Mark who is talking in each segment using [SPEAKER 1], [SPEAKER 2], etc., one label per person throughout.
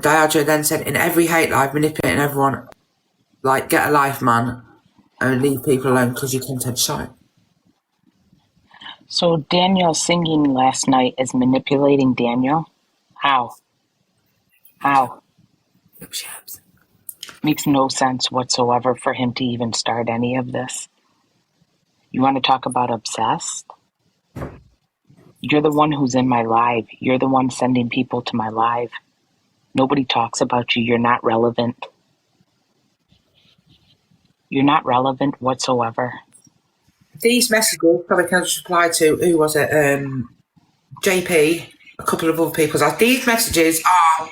[SPEAKER 1] Diadro then said, in every hate live, manipulating everyone, like, get a life, man, and leave people alone because your content's shite.
[SPEAKER 2] So Daniel singing last night is manipulating Daniel? How? Makes no sense whatsoever for him to even start any of this. You want to talk about obsessed? You're the one who's in my live. You're the one sending people to my live. Nobody talks about you. You're not relevant. You're not relevant whatsoever.
[SPEAKER 1] These messages, sorry, can I just reply to, who was it? JP, a couple of other people. These messages are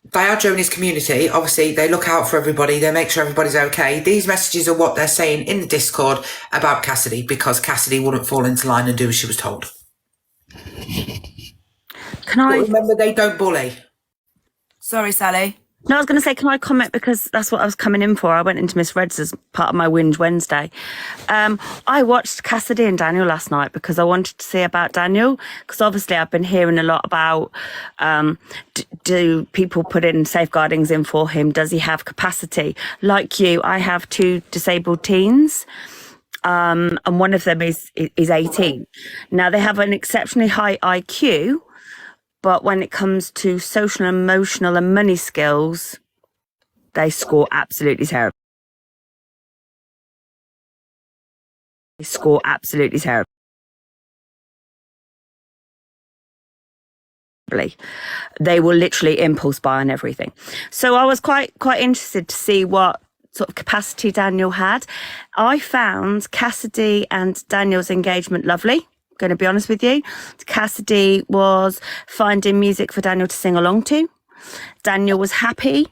[SPEAKER 1] Diadro and his community. Obviously, they look out for everybody. They make sure everybody's okay. These messages are what they're saying in the Discord about Cassidy, because Cassidy wouldn't fall into line and do as she was told. But remember, they don't bully.
[SPEAKER 3] Sorry, Sally.
[SPEAKER 4] No, I was going to say, can I comment, because that's what I was coming in for. I went into Miss Red's as part of my Whinge Wednesday. I watched Cassidy and Daniel last night because I wanted to see about Daniel, because obviously I've been hearing a lot about do people put in safeguardings in for him? Does he have capacity? Like you, I have 2 disabled teens. And one of them is 18. Now, they have an exceptionally high IQ, but when it comes to social, emotional and money skills, they score absolutely terribly. They will literally impulse buy on everything. So I was quite interested to see what sort of capacity Daniel had. I found Cassidy and Daniel's engagement lovely. Going to be honest with you. Cassidy was finding music for Daniel to sing along to. Daniel was happy.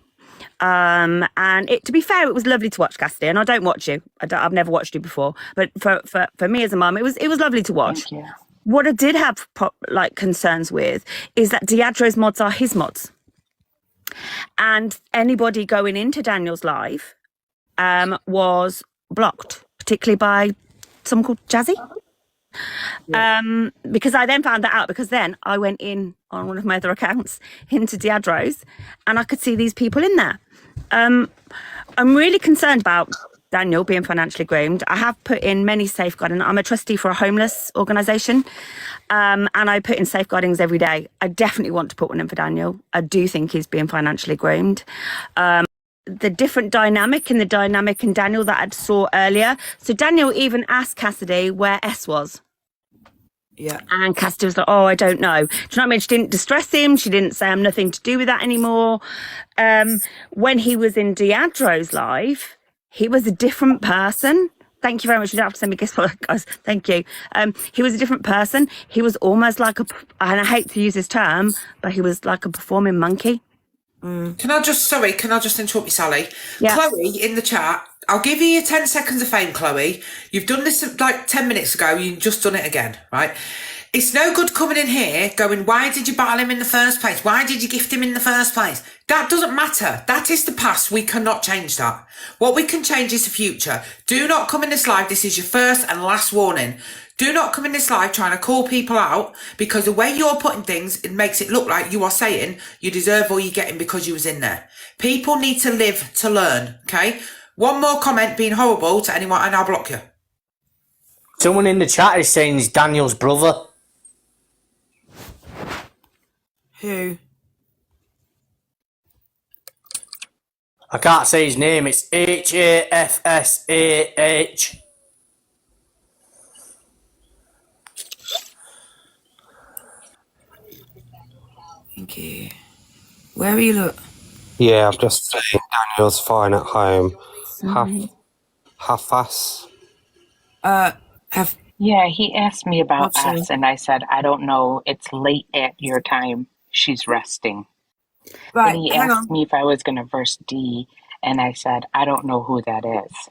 [SPEAKER 4] And to be fair, it was lovely to watch Cassidy. And I don't watch you. I've never watched you before. But for me as a mum, it was lovely to watch.
[SPEAKER 2] Thank you.
[SPEAKER 4] What I did have concerns with is that Diadro's mods are his mods. And anybody going into Daniel's live was blocked, particularly by someone called Jazzy. Yeah. Because I then found that out, because then I went in on one of my other accounts into Diadro's and I could see these people in there. I'm really concerned about Daniel being financially groomed. I have put in many safeguarding. I'm a trustee for a homeless organisation, and I put in safeguardings every day. I definitely want to put one in for Daniel. I do think he's being financially groomed. The different dynamic in Daniel that I saw earlier. So Daniel even asked Cassidy where S was.
[SPEAKER 3] Yeah.
[SPEAKER 4] And Cassidy was like, oh, I don't know. Do you know what I mean? She didn't distress him. She didn't say I'm nothing to do with that anymore. When he was in Diadro's live, he was a different person. Thank you very much. You don't have to send me gifts for that, guys. Thank you. He was a different person. He was almost like and I hate to use this term, but he was like a performing monkey.
[SPEAKER 1] Can I just interrupt you, Sally?
[SPEAKER 4] Yeah.
[SPEAKER 1] Chloe, in the chat, I'll give you your 10 seconds of fame, Chloe. You've done this like 10 minutes ago. You've just done it again, right? It's no good coming in here going, why did you battle him in the first place? Why did you gift him in the first place? That doesn't matter. That is the past. We cannot change that. What we can change is the future. Do not come in this live. This is your first and last warning. Do not come in this live trying to call people out, because the way you're putting things, it makes it look like you are saying you deserve all you're getting because you was in there. People need to live to learn, okay? One more comment being horrible to anyone and I'll block you.
[SPEAKER 5] Someone in the chat is saying he's Daniel's brother.
[SPEAKER 3] Who?
[SPEAKER 5] I can't say his name. It's Hafsah.
[SPEAKER 3] Thank you. Where are you, look?
[SPEAKER 6] Yeah, I'm just saying Daniel's fine at home. Hafas.
[SPEAKER 2] Yeah, he asked me about us, and I said, I don't know. It's late at your time. She's resting.
[SPEAKER 3] Right,
[SPEAKER 2] and he
[SPEAKER 3] hang
[SPEAKER 2] asked
[SPEAKER 3] on.
[SPEAKER 2] me if I was going to verse D, and I said, I don't know who that is.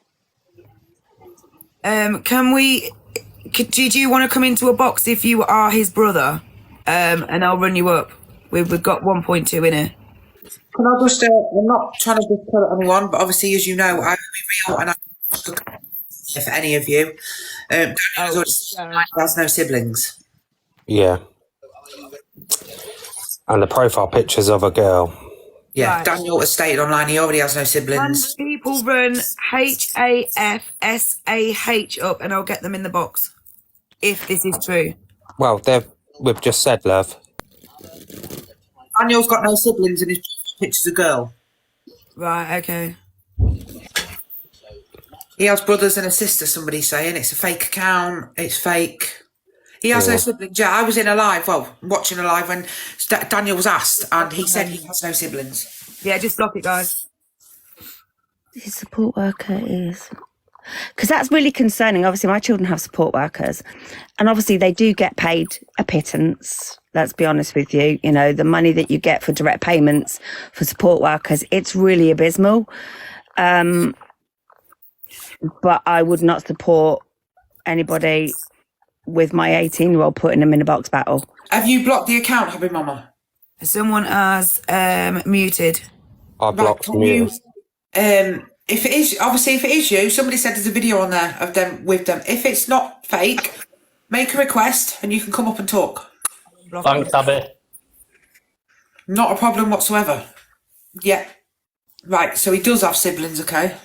[SPEAKER 3] Did you want to come into a box if you are his brother? And I'll run you up. We've got 1.2 in here.
[SPEAKER 1] Can I just, I'm not trying to discredit anyone, but obviously, as you know, I will be real and I'm for any of you. Has no siblings.
[SPEAKER 6] Yeah. And the profile pictures of a girl.
[SPEAKER 1] Yeah,
[SPEAKER 3] Right.
[SPEAKER 1] Daniel has stated online he already has no
[SPEAKER 3] Can
[SPEAKER 1] siblings.
[SPEAKER 3] people run HAFSAH up and I'll get them in the box? If this is true.
[SPEAKER 6] Well, we've just said, love.
[SPEAKER 1] Daniel's got no siblings and his picture's a girl.
[SPEAKER 3] Right, okay.
[SPEAKER 1] He has brothers and a sister, somebody's saying. It's a fake account. It's fake. He has no siblings. Yeah, I was in a live, watching a live when Daniel was asked, and he said he has no siblings.
[SPEAKER 3] Yeah, just block it, guys.
[SPEAKER 4] His support worker is... Because that's really concerning. Obviously, my children have support workers. And obviously, they do get paid a pittance. Let's be honest with you. You know, the money that you get for direct payments for support workers, it's really abysmal. But I would not support anybody with my 18-year-old putting them in a box battle.
[SPEAKER 1] Have you blocked the account, Happy Mama?
[SPEAKER 3] Someone has muted.
[SPEAKER 6] I blocked
[SPEAKER 1] Can
[SPEAKER 6] mute.
[SPEAKER 1] if it is, obviously, if it is you, somebody said there's a video on there of them with them. If it's not fake, make a request and you can come up and talk.
[SPEAKER 3] Block
[SPEAKER 5] Thanks,
[SPEAKER 3] it.
[SPEAKER 5] Abby.
[SPEAKER 1] Not a problem whatsoever. Yeah. Right, so he does have siblings, okay?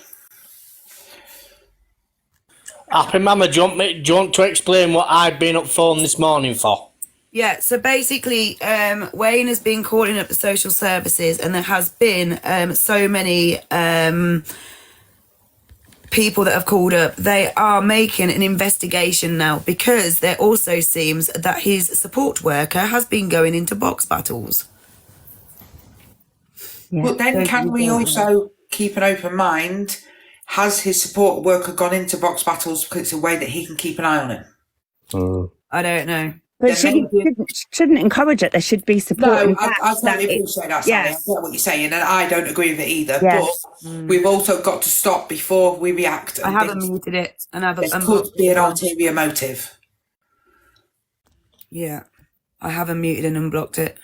[SPEAKER 5] Happy Mama, do you want to explain what I've been up phone this morning for?
[SPEAKER 3] Yeah, so basically, Wayne has been calling up the social services, and there has been so many people that have called up. They are making an investigation now because there also seems that his support worker has been going into box battles.
[SPEAKER 1] But then can we also keep an open mind? Has his support worker gone into box battles because it's a way that he can keep an eye on him?
[SPEAKER 3] I don't know.
[SPEAKER 4] But
[SPEAKER 1] Then
[SPEAKER 4] shouldn't encourage it. There should be support.
[SPEAKER 1] No,
[SPEAKER 4] in fact,
[SPEAKER 1] I totally
[SPEAKER 4] that it-
[SPEAKER 1] appreciate that, Sally.
[SPEAKER 4] Yes.
[SPEAKER 1] I get what you're saying, and I don't agree with it either.
[SPEAKER 4] Yes.
[SPEAKER 1] But we've also got to stop before we react.
[SPEAKER 3] I
[SPEAKER 1] And
[SPEAKER 3] haven't
[SPEAKER 1] think
[SPEAKER 3] muted it, and I've
[SPEAKER 1] there could be an ulterior motive.
[SPEAKER 3] Yeah, I haven't muted and unblocked it.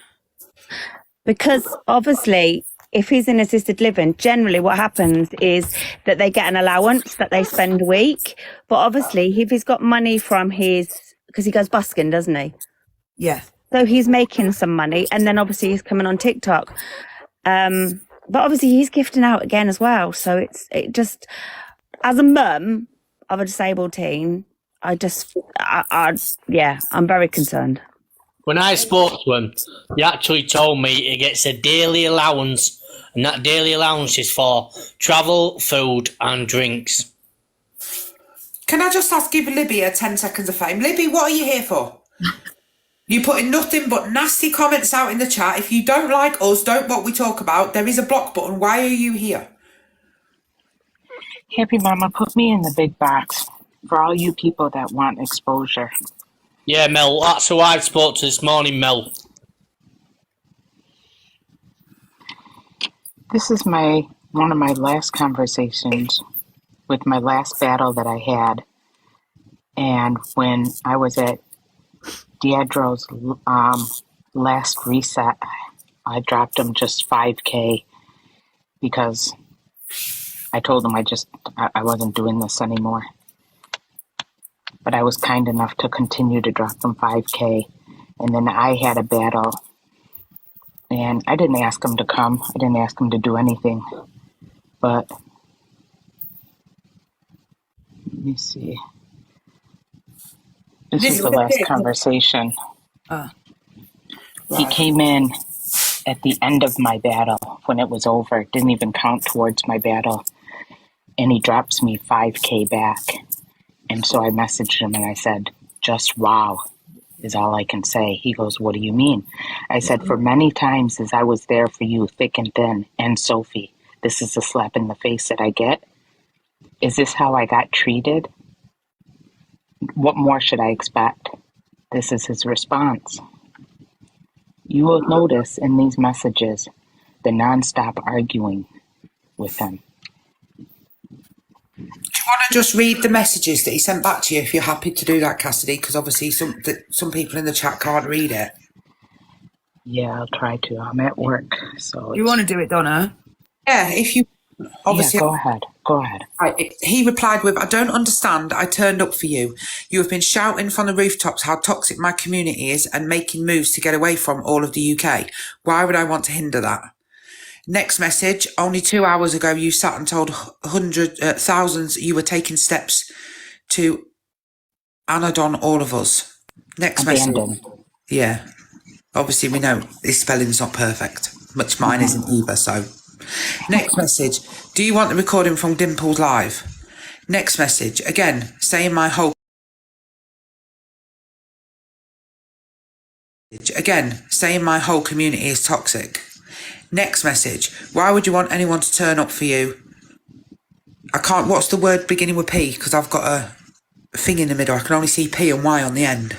[SPEAKER 4] Because obviously, if he's in assisted living, generally what happens is that they get an allowance that they spend a week. But obviously, if he's got money from because he goes busking, doesn't he?
[SPEAKER 3] Yeah.
[SPEAKER 4] So he's making some money, and then obviously he's coming on TikTok. But obviously he's gifting out again as well. So it just, as a mum of a disabled teen, I'm very concerned.
[SPEAKER 5] When I spoke to him, he actually told me he gets a daily allowance, and that daily allowance is for travel, food, and drinks.
[SPEAKER 1] Can I just give Libby 10 seconds of fame? Libby, what are you here for? You're putting nothing but nasty comments out in the chat. If you don't like us, don't what we talk about, there is a block button. Why are you here?
[SPEAKER 2] Happy Mama, put me in the big box for all you people that want exposure.
[SPEAKER 5] Yeah, Mel, that's who I spoke to this morning, Mel.
[SPEAKER 2] This is one of my last conversations with my last battle that I had. And when I was at Diadro's last reset, I dropped him just 5K because I told him I wasn't doing this anymore. But I was kind enough to continue to drop him 5K. And then I had a battle. And I didn't ask him to come. I didn't ask him to do anything. But let me see. This was the last conversation. He came in at the end of my battle when it was over. It didn't even count towards my battle. And he drops me 5K back. And so I messaged him and I said, just wow is all I can say. He goes, what do you mean? I said, for many times as I was there for you, thick and thin, and Sophie, this is a slap in the face that I get. Is this how I got treated? What more should I expect? This is his response. You will notice in these messages the nonstop arguing with him.
[SPEAKER 1] Do you want to just read the messages that he sent back to you if you're happy to do that, Cassidy? Because obviously some people in the chat can't read it.
[SPEAKER 2] Yeah, I'll try to. I'm at work, so
[SPEAKER 3] You want to do it, Donna?
[SPEAKER 1] Yeah, if you... Obviously,
[SPEAKER 2] Go ahead. Go ahead.
[SPEAKER 1] he replied with, I don't understand. I turned up for you. You have been shouting from the rooftops how toxic my community is and making moves to get away from all of the UK. Why would I want to hinder that? Next message, only 2 hours ago, you sat and told thousands you were taking steps to anodon all of us. Next
[SPEAKER 2] Abandon.
[SPEAKER 1] message. Yeah. Obviously, we know his spelling's not perfect, which mine isn't either, so. Next message. Do you want the recording from Dimples Live? Next message. Again, saying my whole community is toxic. Next message. Why would you want anyone to turn up for you? I can't, what's the word beginning with P? Because I've got a thing in the middle. I can only see P and Y on the end.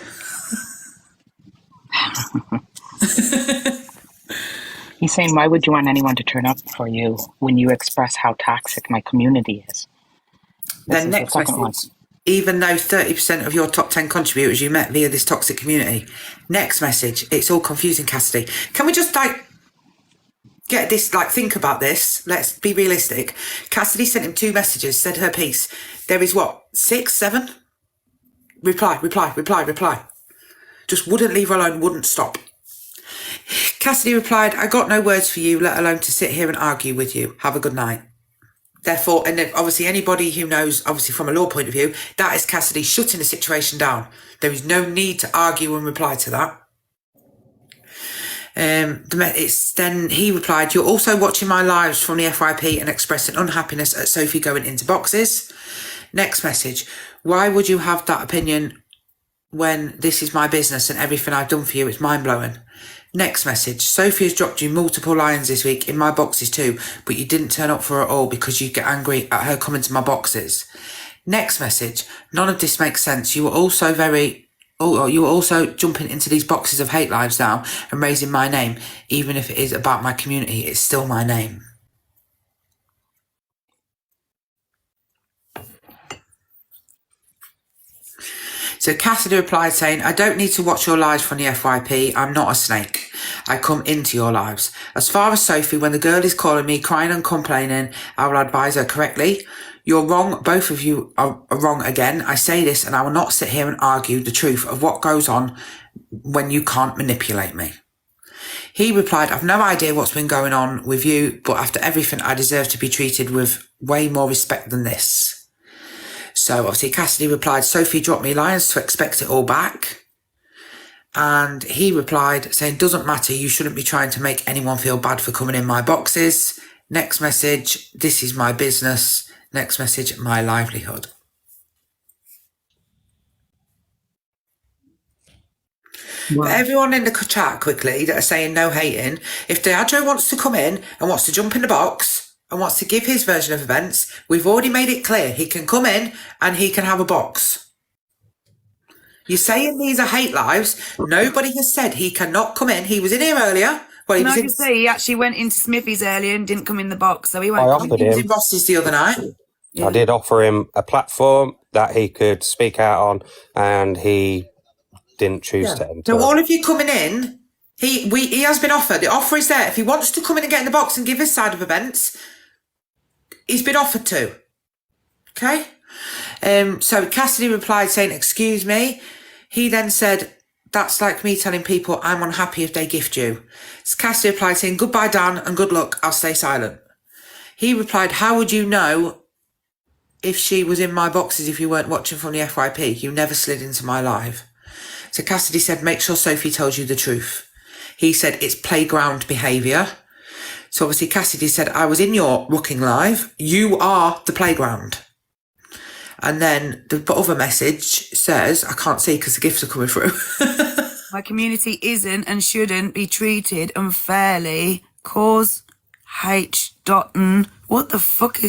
[SPEAKER 2] He's saying, why would you want anyone to turn up for you when you express how toxic my community is?
[SPEAKER 1] Then next message. Even though 30% of your top 10 contributors you met via this toxic community. Next message. It's all confusing, Cassidy. Can we just get this, think about this? Let's be realistic. Cassidy sent him 2 messages, said her piece. There is 6, 7? Reply. Just wouldn't leave her alone, wouldn't stop. Cassidy replied, I got no words for you, let alone to sit here and argue with you. Have a good night. Therefore, and then obviously anybody who knows, obviously from a law point of view, that is Cassidy shutting the situation down. There is no need to argue and reply to that. Then he replied, you're also watching my lives from the FYP and expressing unhappiness at Sophie going into boxes. Next message. Why would you have that opinion when this is my business and everything I've done for you is mind-blowing? Next message. Sophie has dropped you multiple lines this week in my boxes too, but you didn't turn up for her all because you get angry at her coming to my boxes. Next message. None of this makes sense. You were also jumping into these boxes of hate lives now and raising my name. Even if it is about my community, it's still my name. So Cassidy replied saying, I don't need to watch your lives from the FYP. I'm not a snake. I come into your lives. As far as Sophie, when the girl is calling me, crying and complaining, I will advise her correctly. You're wrong. Both of you are wrong again. I say this and I will not sit here and argue the truth of what goes on when you can't manipulate me. He replied, I've no idea what's been going on with you, but after everything, I deserve to be treated with way more respect than this. So obviously Cassidy replied, Sophie dropped me lines to expect it all back. And he replied saying, doesn't matter. You shouldn't be trying to make anyone feel bad for coming in my boxes. Next message. This is my business. Next message. My livelihood. Wow. For everyone in the chat quickly that are saying no hating, if Diadro wants to come in and wants to jump in the box and wants to give his version of events, we've already made it clear he can come in and he can have a box. You're saying these are hate lives. Nobody has said he cannot come in. He was in here earlier. Well,
[SPEAKER 3] he actually went into Smithy's earlier and didn't come in the box, so he won't come.
[SPEAKER 1] He was in Ross's the other night.
[SPEAKER 6] Yeah. I did offer him a platform that he could speak out on, and he didn't choose to enter.
[SPEAKER 1] So all of you coming in, he has been offered. The offer is there. If he wants to come in and get in the box and give his side of events, he's been offered to. Okay? So Cassidy replied saying, excuse me. He then said, that's like me telling people I'm unhappy if they gift you. So Cassidy replied saying, goodbye, Dan, and good luck. I'll stay silent. He replied, how would you know if she was in my boxes if you weren't watching from the FYP? You never slid into my live. So Cassidy said, make sure Sophie tells you the truth. He said, it's playground behaviour. So obviously Cassidy said, I was in your rooking live. You are the playground. And then the other message says, I can't see because the gifts are coming through.
[SPEAKER 3] My community isn't and shouldn't be treated unfairly. Cause H. Dotton. What the fuck?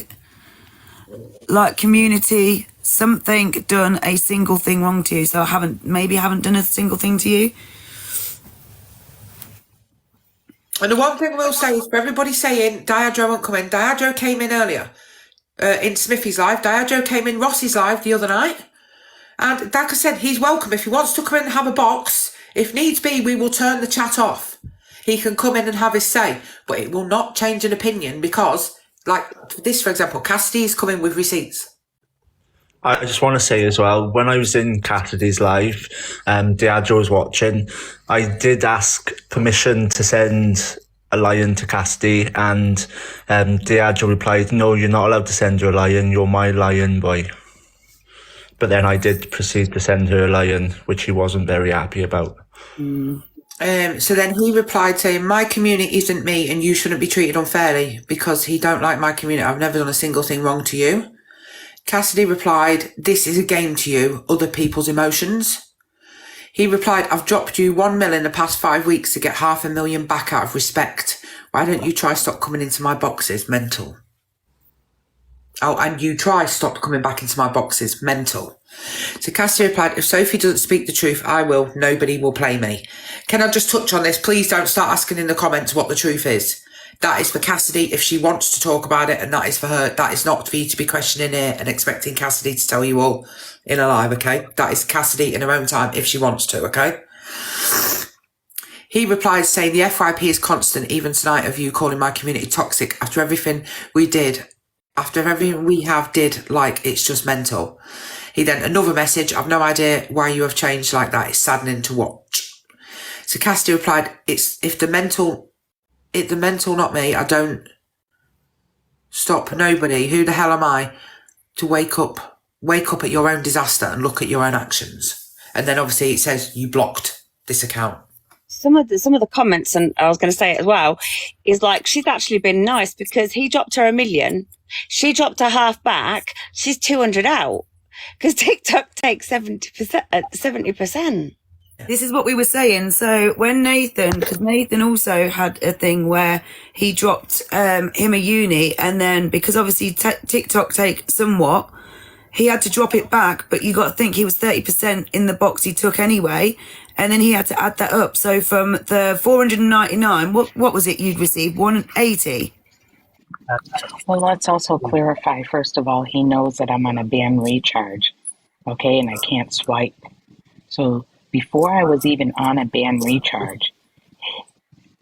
[SPEAKER 3] Community, something done a single thing wrong to you. So I haven't done a single thing to you.
[SPEAKER 1] And the one thing we'll say is for everybody saying Diadro won't come in, Diadro came in earlier. In Smithy's live. Diadro came in Ross's live the other night. And like I said, he's welcome. If he wants to come in and have a box, if needs be, we will turn the chat off. He can come in and have his say. But it will not change an opinion because, like this, for example, Cassidy is coming with receipts.
[SPEAKER 7] I just want to say as well, when I was in Cassidy's live, Diadro was watching, I did ask permission to send a lion to Cassidy, and Diadro replied, "No, you're not allowed to send her a lion, you're my lion boy." But then I did proceed to send her a lion, which he wasn't very happy about.
[SPEAKER 1] So then he replied saying, "My community isn't me and you shouldn't be treated unfairly because he don't like my community. I've never done a single thing wrong to you." Cassidy replied, "This is a game to you, other people's emotions." He replied, "I've dropped you 1 mil in the past 5 weeks to get 500,000 back out of respect. Why don't you try stop coming into my boxes? Mental." Oh, and you try stop coming back into my boxes. Mental. So Cassidy replied, "If Sophie doesn't speak the truth, I will. Nobody will play me." Can I just touch on this? Please don't start asking in the comments what the truth is. That is for Cassidy if she wants to talk about it, and that is for her. That is not for you to be questioning it and expecting Cassidy to tell you all in a live, okay? That is Cassidy in her own time if she wants to, okay? He replied saying, "The FYP is constant, even tonight, of you calling my community toxic after everything we have did, like, it's just mental." He then, another message, "I've no idea why you have changed like that. It's saddening to watch." So Cassidy replied, "It's the mental, not me. I don't stop nobody. Who the hell am I to wake up at your own disaster and look at your own actions?" And then obviously it says you blocked this account.
[SPEAKER 4] Some of the comments, and I was going to say it as well, is like, she's actually been nice because he dropped her 1 million. She dropped her half back. She's 200 out because TikTok takes 70%.
[SPEAKER 3] This is what we were saying. So when because Nathan also had a thing where he dropped him a uni, and then because obviously TikTok take somewhat, he had to drop it back, but you got to think he was 30% in the box he took anyway, and then he had to add that up. So from the 499, what was it you'd received? 180?
[SPEAKER 2] Well, let's also clarify, first of all, he knows that I'm on a ban recharge, okay, and I can't swipe. So before I was even on a ban recharge,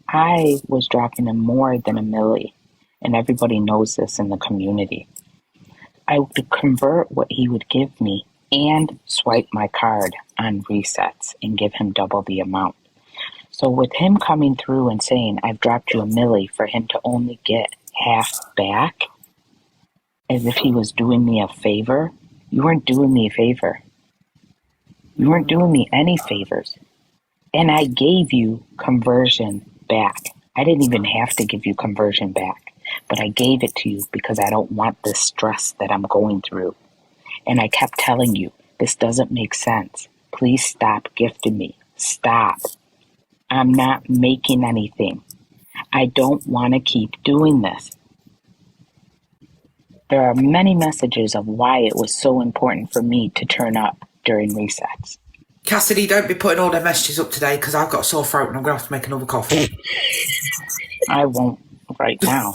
[SPEAKER 2] I was dropping him more than a milli, and everybody knows this in the community. I would convert what he would give me and swipe my card on resets and give him double the amount. So with him coming through and saying, "I've dropped you a milli," for him to only get half back, as if he was doing me a favor, you weren't doing me a favor. You weren't doing me any favors. And I gave you conversion back. I didn't even have to give you conversion back, but I gave it to you because I don't want the stress that I'm going through. And I kept telling you, this doesn't make sense. Please stop gifting me. Stop. I'm not making anything. I don't want to keep doing this. There are many messages of why it was so important for me to turn up during resets.
[SPEAKER 1] Cassidy, don't be putting all their messages up today because I've got a sore throat and I'm going to have to make another coffee.
[SPEAKER 2] I won't right now.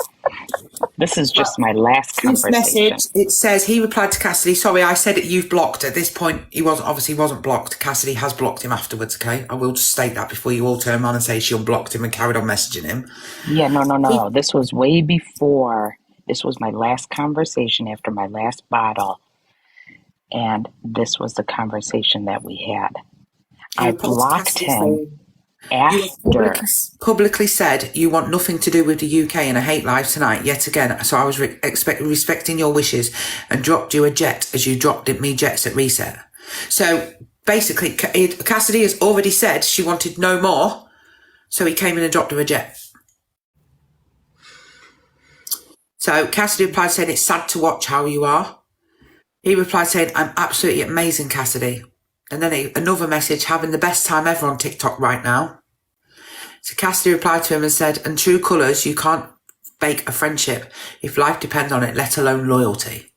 [SPEAKER 2] This is just my last
[SPEAKER 1] This
[SPEAKER 2] conversation.
[SPEAKER 1] message, it says, he replied to Cassidy, "Sorry, I said it, you've blocked." At this point, he wasn't blocked. Cassidy has blocked him afterwards, okay? I will just state that before you all turn around and say she unblocked him and carried on messaging him.
[SPEAKER 2] Yeah, no. This was way before. This was my last conversation after my last bottle. And this was the conversation that we had. I blocked him after.
[SPEAKER 1] You publicly said you want nothing to do with the UK and I hate live tonight yet again. So I was respecting your wishes and dropped you a jet as you dropped me jets at reset. So basically, Cassidy has already said she wanted no more. So he came in and dropped her a jet. So Cassidy replied saying, "It's sad to watch how you are." He replied saying, "I'm absolutely amazing, Cassidy." And then another message, "Having the best time ever on TikTok right now." So Cassidy replied to him and said, "And true colours, you can't bake a friendship if life depends on it, let alone loyalty."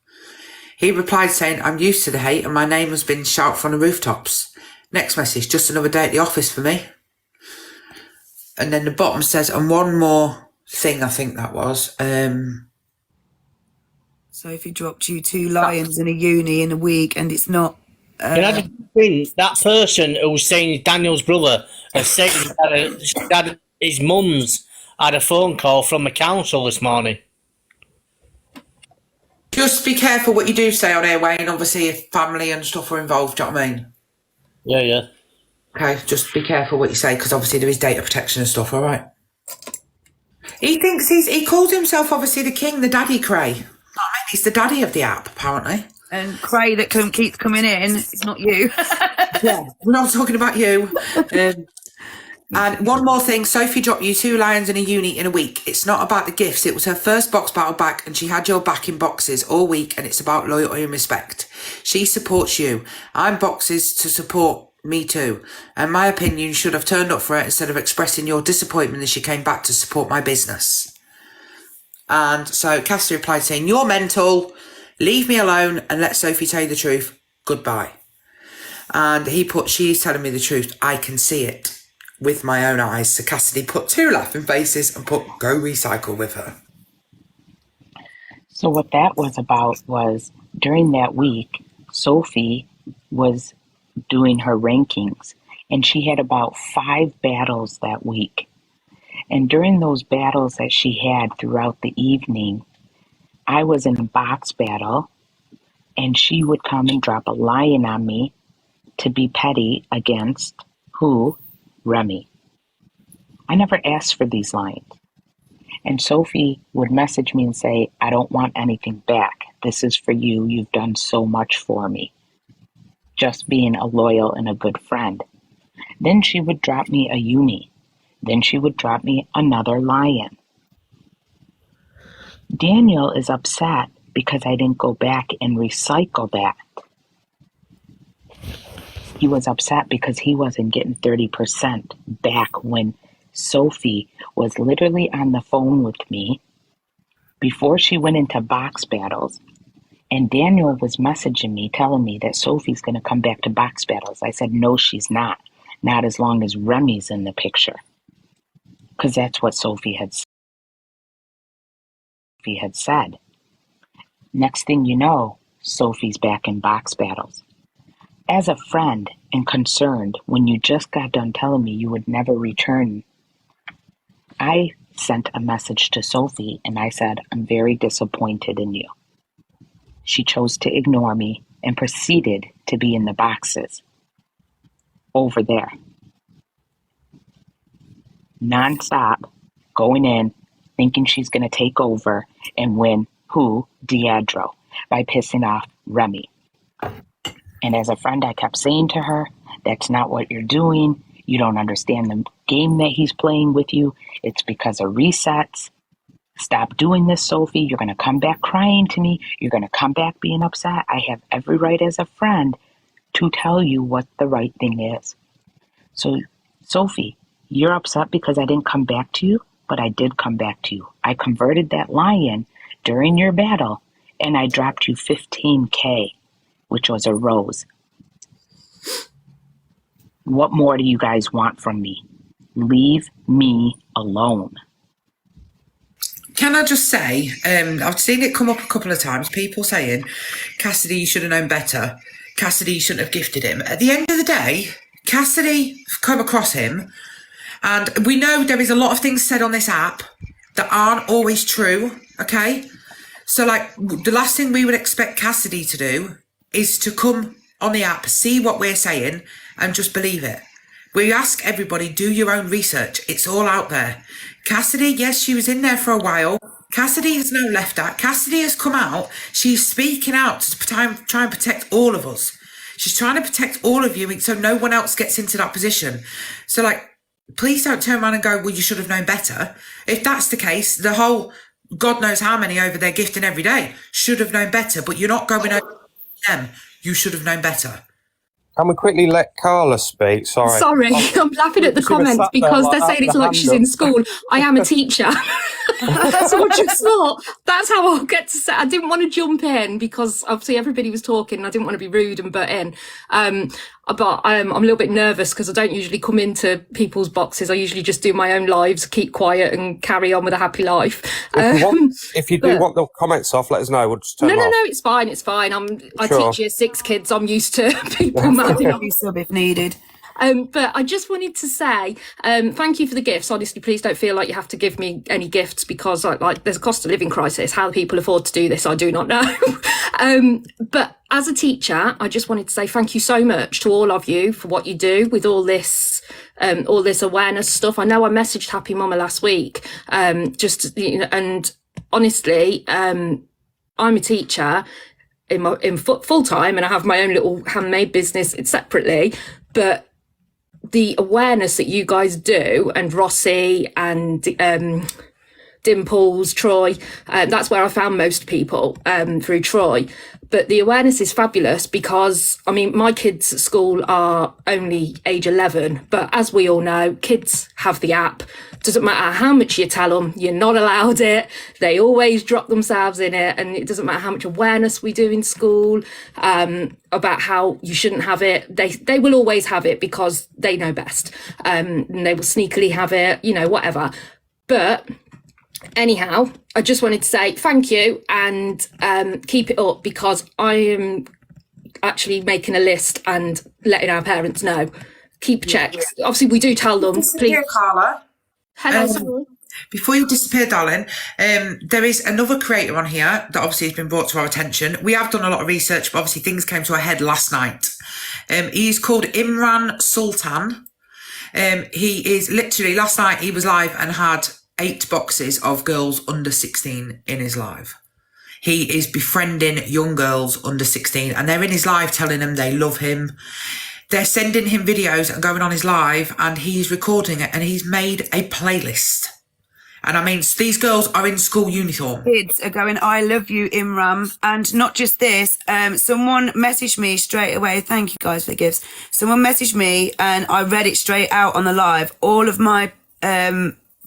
[SPEAKER 1] He replied saying, "I'm used to the hate and my name has been shouted from the rooftops." Next message, "Just another day at the office for me." And then the bottom says, "And one more thing," I think that was.
[SPEAKER 3] Sophie dropped you 2 lions in a uni in a week, and it's not.
[SPEAKER 5] Can I just think that person who was saying Daniel's brother has said that his mum's had a phone call from the council this morning.
[SPEAKER 1] Just be careful what you do say on air, Wayne. Obviously, if family and stuff are involved, do you know what I mean?
[SPEAKER 5] Yeah.
[SPEAKER 1] Okay, just be careful what you say, because obviously there is data protection and stuff, all right? He thinks he calls himself obviously the king, the daddy Cray. You know what I mean? He's the daddy of the app, apparently.
[SPEAKER 3] And Cray that keeps coming in, it's not you.
[SPEAKER 1] Yeah, we're not talking about you. And one more thing, Sophie dropped you 2 lions and a uni in a week. It's not about the gifts. It was her first box battle back, and she had your back in boxes all week, and it's about loyalty and respect. She supports you. I'm boxes to support me too. And my opinion, you should have turned up for it instead of expressing your disappointment as she came back to support my business. And so Cassidy replied saying, you're mental, leave me alone and let Sophie tell you the truth. Goodbye. And he put, she's telling me the truth. I can see it with my own eyes. So Cassidy put 2 laughing faces and put go recycle with her.
[SPEAKER 2] So what that was about was during that week, Sophie was doing her rankings, and she had about 5 battles that week. And during those battles that she had throughout the evening, I was in a box battle, and she would come and drop a lion on me to be petty against who? Remy. I never asked for these lions. And Sophie would message me and say, I don't want anything back. This is for you. You've done so much for me. Just being a loyal and a good friend. Then she would drop me a uni. Then she would drop me another lion. Daniel is upset because I didn't go back and recycle that. He was upset because he wasn't getting 30% back when Sophie was literally on the phone with me before she went into box battles. And Daniel was messaging me, telling me that Sophie's going to come back to box battles. I said, no, she's not. Not as long as Remy's in the picture. Because that's what Sophie had said. Next thing you know, Sophie's back in box battles. As a friend and concerned, when you just got done telling me you would never return, I sent a message to Sophie and I said, I'm very disappointed in you. She chose to ignore me and proceeded to be in the boxes over there. Non-stop, going in, thinking she's going to take over and win who? Diadro, by pissing off Remy. And as a friend, I kept saying to her, that's not what you're doing. You don't understand the game that he's playing with you. It's because of resets. Stop doing this, Sophie. You're going to come back crying to me. You're going to come back being upset. I have every right as a friend to tell you what the right thing is. So, Sophie, you're upset because I didn't come back to you, but I did come back to you. I converted that lion during your battle, and I dropped you 15K, which was a rose. What more do you guys want from me? Leave me alone.
[SPEAKER 1] Can I just say, I've seen it come up a couple of times, people saying, Cassidy, you should have known better. Cassidy, you shouldn't have gifted him. At the end of the day, Cassidy come across him, and we know there is a lot of things said on this app that aren't always true, okay? So, like, the last thing we would expect Cassidy to do is to come on the app, see what we're saying, and just believe it. We ask everybody, do your own research. It's all out there. Cassidy, yes, she was in there for a while. Cassidy has now left that. Cassidy has come out. She's speaking out to try and protect all of us. She's trying to protect all of you so no one else gets into that position. So, like, please don't turn around and go, well, you should have known better. If that's the case, the whole God knows how many over there gifting every day should have known better, but you're not going over them. You should have known better.
[SPEAKER 6] Can we quickly let Carla speak?
[SPEAKER 8] Sorry, I'm laughing at the
[SPEAKER 6] She was
[SPEAKER 8] comments
[SPEAKER 6] sat there
[SPEAKER 8] because
[SPEAKER 6] like
[SPEAKER 8] they're
[SPEAKER 6] that,
[SPEAKER 8] saying it's
[SPEAKER 6] the
[SPEAKER 8] like
[SPEAKER 6] hand
[SPEAKER 8] she's
[SPEAKER 6] up.
[SPEAKER 8] in school. I am a teacher. So I just thought that's how I'll get to say. I didn't want to jump in because obviously everybody was talking and I didn't want to be rude and butt in. But I'm a little bit nervous because I don't usually come into people's boxes. I usually just do my own lives, keep quiet and carry on with a happy life.
[SPEAKER 6] If you do want the comments off, let us know. We'll just turn them off.
[SPEAKER 8] No, it's fine. It's fine. I
[SPEAKER 6] Sure.
[SPEAKER 8] teach year 6 kids. I'm used to people mouthing off.
[SPEAKER 3] Sub if needed.
[SPEAKER 8] But I just wanted to say thank you for the gifts. Honestly, please don't feel like you have to give me any gifts because like there's a cost of living crisis. How people afford to do this, I do not know. But as a teacher, I just wanted to say thank you so much to all of you for what you do with all this awareness stuff. I know I messaged Happy Mama last week, and honestly, I'm a teacher in full time, and I have my own little handmade business separately. But the awareness that you guys do, and Rossi and Dimples, Troy, that's where I found most people through Troy. But the awareness is fabulous because, I mean, my kids at school are only age 11, but as we all know, kids have the app. Doesn't matter how much you tell them, you're not allowed it. They always drop themselves in it. And it doesn't matter how much awareness we do in school about how you shouldn't have it. They will always have it because they know best. And they will sneakily have it, whatever. But anyhow, I just wanted to say thank you and keep it up because I am actually making a list and letting our parents know. Keep checks. Obviously, we do tell them. Please,
[SPEAKER 1] Carla.
[SPEAKER 8] hello. Sorry.
[SPEAKER 1] Before you disappear, darling, there is another creator on here that obviously has been brought to our attention. We have done a lot of research, but obviously things came to a head last night. He's called Imran Sultan. He is literally, last night he was live and had 8 boxes of girls under 16 in his live. He is befriending young girls under 16 and they're in his live telling them they love him. They're sending him videos and going on his live and he's recording it and he's made a playlist. And I mean, these girls are in school uniform.
[SPEAKER 3] Kids are going, I love you, Imran. And not just this, someone messaged me straight away. Thank you guys for the gifts. Someone messaged me and I read it straight out on the live. All of my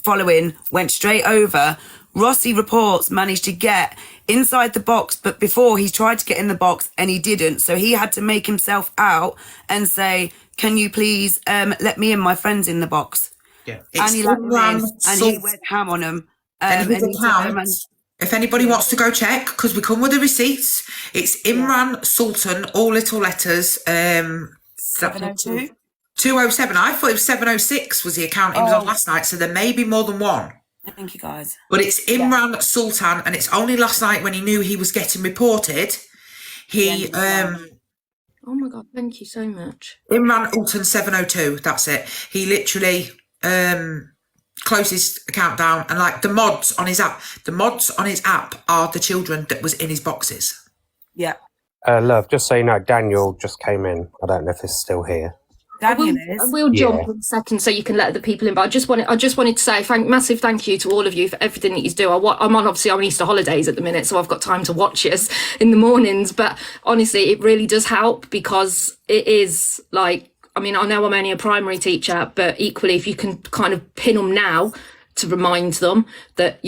[SPEAKER 3] following went straight over. Rossi Reports managed to get inside the box, but before he tried to get in the box and he didn't. So he had to make himself out and say, can you please let me and my friends in the box?
[SPEAKER 1] Yeah.
[SPEAKER 3] And he let them in, and he went ham on them.
[SPEAKER 1] If anybody wants to go check, because we come with the receipts, it's Imran Sultan, all little letters.
[SPEAKER 3] 702?
[SPEAKER 1] 207. I thought it was 706 was the account he was on last night, so there may be more than one.
[SPEAKER 3] Thank you, guys.
[SPEAKER 1] But it's Imran Sultan, and it's only last night when he knew he was getting reported. He
[SPEAKER 8] Oh my God, thank you so much.
[SPEAKER 1] Imran Sultan 702. That's it. He literally closed his account down, and like the mods on his app are the children that was in his boxes.
[SPEAKER 3] Yeah.
[SPEAKER 6] Love, just so you know, Daniel just came in. I don't know if he's still here.
[SPEAKER 8] We'll jump in a second so you can let the people in. But I just wanted to say massive thank you to all of you for everything that you do. I'm on Easter holidays at the minute, so I've got time to watch us in the mornings. But honestly, it really does help because it is like, I mean, I know I'm only a primary teacher, but equally, if you can kind of pin them now to remind them that,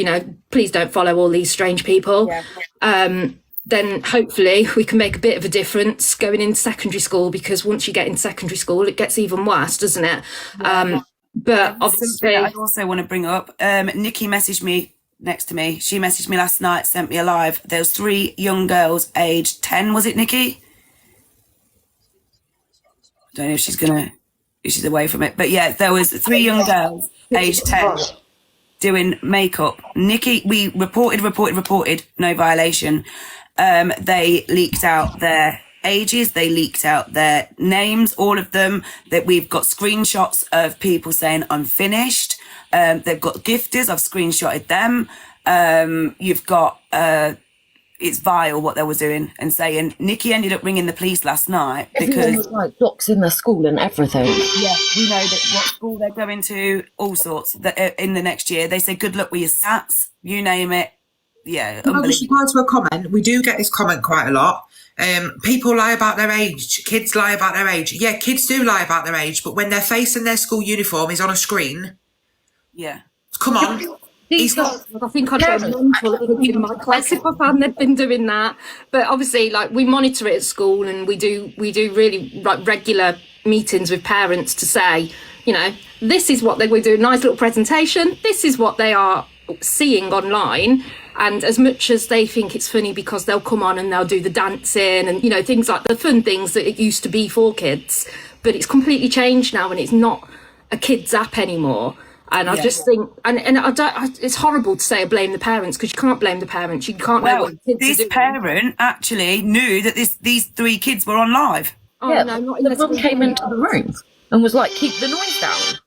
[SPEAKER 8] please don't follow all these strange people. Yeah. Then hopefully we can make a bit of a difference going into secondary school, because once you get in secondary school, it gets even worse, doesn't it? But obviously,
[SPEAKER 3] I also want to bring up, Nikki messaged me next to me. She messaged me last night, sent me a live. There was 3 young girls aged 10, was it, Nikki? I don't know if she's away from it. But yeah, there was 3 young girls aged 10 doing makeup. Nikki, we reported, no violation. They leaked out their ages, they leaked out their names, all of them. That we've got screenshots of people saying I'm finished. They've got gifters, I've screenshotted them. You've got it's vile what they were doing and saying. Nikki ended up ringing the police last night because
[SPEAKER 9] everyone was like doxing their school and everything.
[SPEAKER 3] Yeah, we know that what school they're going to, all sorts. That in the next year, they say good luck with your stats, you name it. Yeah,
[SPEAKER 1] I just reply to a comment. We do get this comment quite a lot. People lie about their age. Kids lie about their age. Yeah, kids do lie about their age, but when their face and their school uniform is on a screen,
[SPEAKER 3] yeah,
[SPEAKER 1] come on.
[SPEAKER 8] I think I'd go mental in my class if I found they'd been doing that. But obviously, like, we monitor it at school, and we do really like regular meetings with parents to say, this is what we do, a nice little presentation. This is what they are seeing online. And as much as they think it's funny because they'll come on and they'll do the dancing and, things like the fun things that it used to be for kids. but it's completely changed now, and it's not a kids app anymore. And I just think, and it's horrible to say I blame the parents, because you can't blame the parents. You can't know what the kids
[SPEAKER 3] this
[SPEAKER 8] are doing.
[SPEAKER 3] parent actually knew that these 3 kids were on live.
[SPEAKER 8] Oh,
[SPEAKER 9] Yeah,
[SPEAKER 8] no, not in
[SPEAKER 9] the mum came into the room and was like, keep the noise down.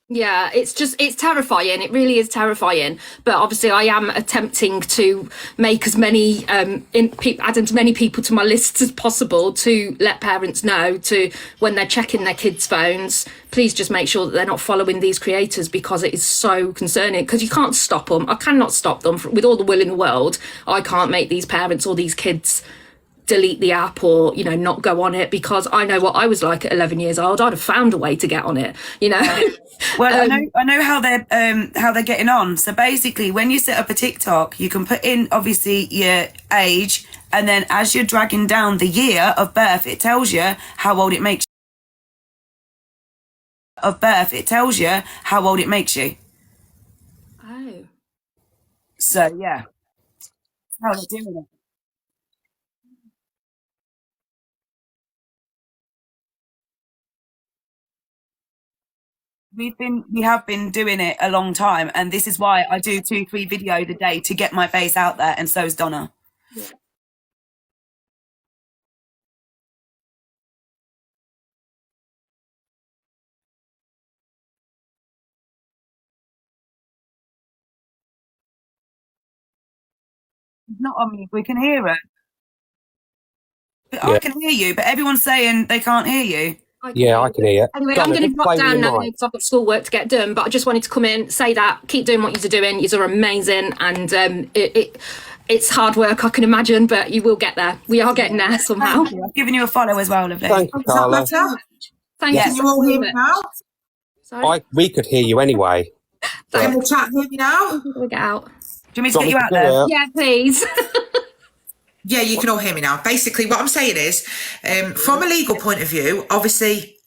[SPEAKER 8] Yeah, it's terrifying. It really is terrifying. But obviously, I am attempting to make as many, add as many people to my list as possible to let parents know to, when they're checking their kids' phones, please just make sure that they're not following these creators, because it is so concerning. Because you can't stop them. I cannot stop them with all the will in the world. I can't make these parents or these kids delete the app or, not go on it, because I know what I was like at 11 years old. I'd have found a way to get on it,
[SPEAKER 3] Well, I know how they're getting on. So basically, when you set up a TikTok, you can put in obviously your age, and then as you're dragging down the year of birth, it tells you how old it makes you.
[SPEAKER 8] Oh.
[SPEAKER 3] So yeah, how they're doing it. We have been doing it a long time, and this is why I do 2-3 videos a day to get my face out there, and so's Donna.
[SPEAKER 8] Yeah.
[SPEAKER 3] It's not on me. We can hear her. But
[SPEAKER 6] Yeah.
[SPEAKER 3] I can hear you, but everyone's saying they can't hear you.
[SPEAKER 6] I can hear you.
[SPEAKER 8] Anyway,
[SPEAKER 6] Donna,
[SPEAKER 8] I'm going to
[SPEAKER 6] just
[SPEAKER 8] drop
[SPEAKER 6] play
[SPEAKER 8] down
[SPEAKER 6] your
[SPEAKER 8] now
[SPEAKER 6] mic.
[SPEAKER 8] because I've got schoolwork to get done. But I just wanted to come in, say that, keep doing what you're doing. You're amazing, and it's hard work, I can imagine, but you will get there. We are getting there somehow.
[SPEAKER 3] Thank you. I've given you a follow as well, lovely.
[SPEAKER 6] Thank you,
[SPEAKER 1] Is that
[SPEAKER 6] Carla.
[SPEAKER 1] better?
[SPEAKER 8] Thank
[SPEAKER 3] Yes.
[SPEAKER 8] you.
[SPEAKER 1] Can you all hear me now?
[SPEAKER 8] Sorry.
[SPEAKER 6] We could hear you anyway.
[SPEAKER 1] Can the chat hear me now?
[SPEAKER 8] How do we get out?
[SPEAKER 3] Do you want me to get you out there?
[SPEAKER 6] Yeah.
[SPEAKER 8] Yeah, please.
[SPEAKER 1] Yeah, you can all hear me now. Basically, what I'm saying is, from a legal point of view, obviously,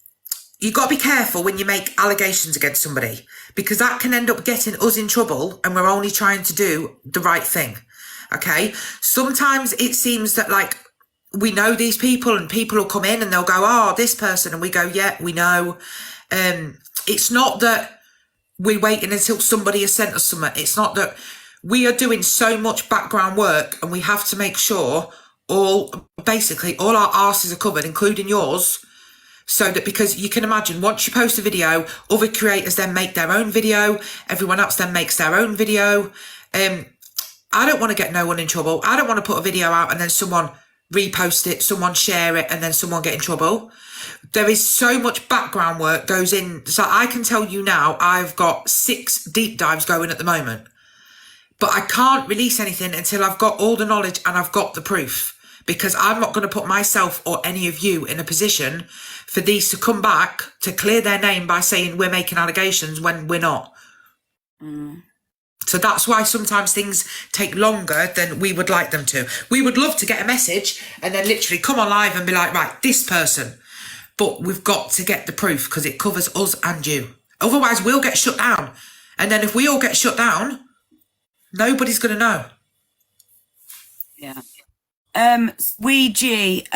[SPEAKER 1] you've got to be careful when you make allegations against somebody, because that can end up getting us in trouble, and we're only trying to do the right thing. Okay? Sometimes it seems that, like, we know these people, and people will come in and they'll go, oh, this person, and we go, yeah, we know. It's not that we're waiting until somebody has sent us something. It's not that we are doing so much background work, and we have to make sure all our arses are covered, including yours, so that, because you can imagine, once you post a video, other creators then make their own video, everyone else then makes their own video. I don't want to get no one in trouble. I don't want to put a video out and then someone repost it, someone share it, and then someone get in trouble. There is so much background work goes in. So I can tell you now, I've got 6 deep dives going at the moment, but I can't release anything until I've got all the knowledge and I've got the proof, because I'm not going to put myself or any of you in a position for these to come back to clear their name by saying we're making allegations when we're not. So that's why sometimes things take longer than we would like them to. We would love to get a message and then literally come on live and be like, right, this person. But we've got to get the proof, because it covers us and you. Otherwise, we'll get shut down. And then if we all get shut down, nobody's going to know.
[SPEAKER 3] Yeah. G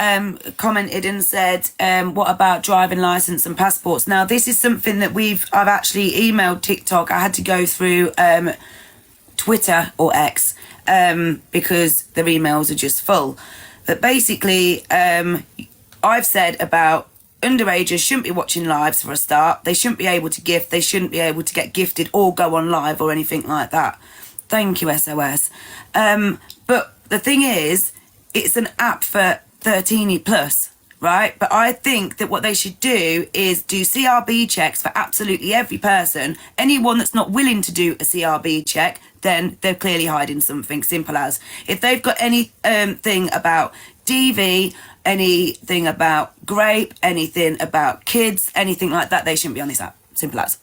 [SPEAKER 3] commented and said, what about driving license and passports? Now, this is something that I've actually emailed TikTok. I had to go through Twitter or X because their emails are just full. But basically, I've said about underagers shouldn't be watching lives for a start. They shouldn't be able to gift. They shouldn't be able to get gifted or go on live or anything like that. Thank you, SOS. But the thing is, it's an app for 13 plus, right? But I think that what they should do is do CRB checks for absolutely every person. Anyone that's not willing to do a CRB check, then they're clearly hiding something, simple as. If they've got any thing about DV, anything about grape, anything about kids, anything like that, they shouldn't be on this app, simple as.